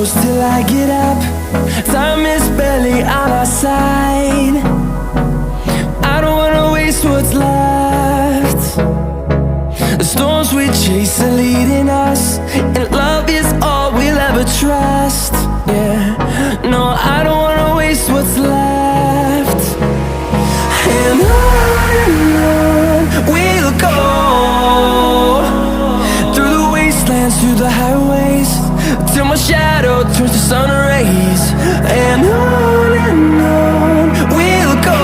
close till I get up. Time is barely on our side. I don't wanna waste what's left. The storms we chase are leading us, and love is all we'll ever trust. Yeah, no, I don't wanna waste what's left. And on we'll go, through the wastelands, through the highways, till my shadow turns to sun rays. And on we'll go,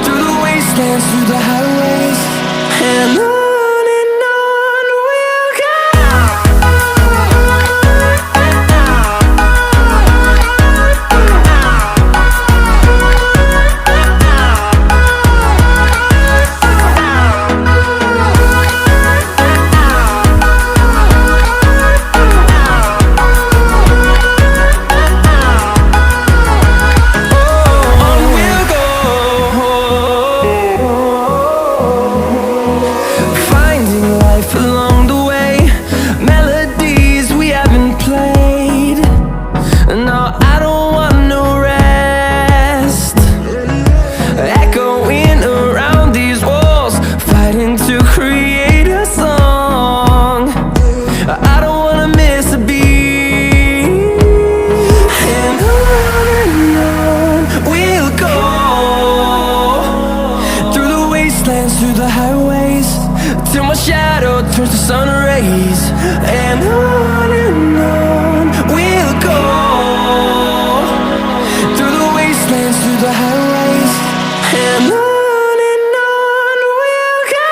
through the wastelands, through the highways, and on we'll go. Through the highways, till my shadow turns to sun rays. And on we'll go, through the wastelands, through the highways, and on we'll go.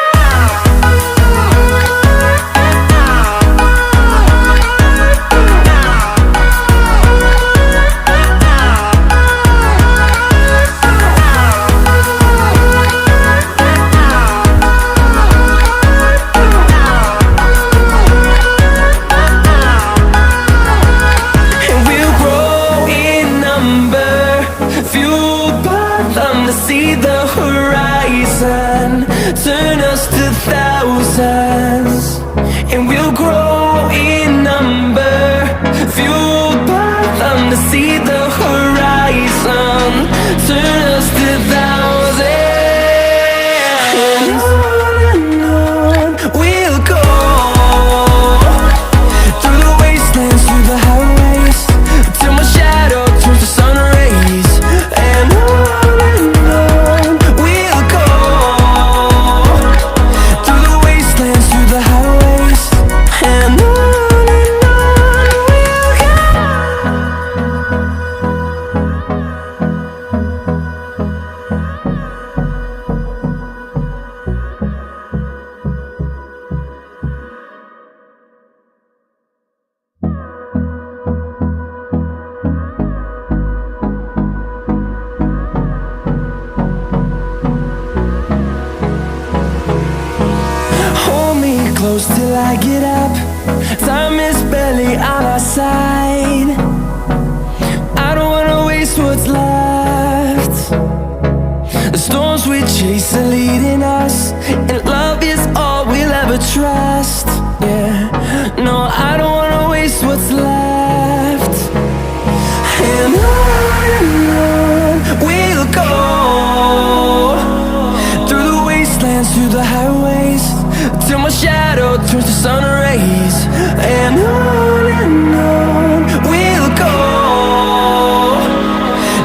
See the horizon, turn us to thousands, and we'll grow in number, fueled by them. To see the horizon, turn us to thousands, and on we'll go, through the wastelands, through the highways, till my shadow turns to sun rays. And close till I get up. Time is barely on our side. I don't wanna waste what's left. The storms we chase are leading us, and love is all we'll ever trust. Yeah, no, I don't wanna waste what's left. And on we'll go, through the wastelands, through the highways, till my shadow turns to sun rays. And on we'll go,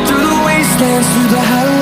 through the wastelands, through the highways.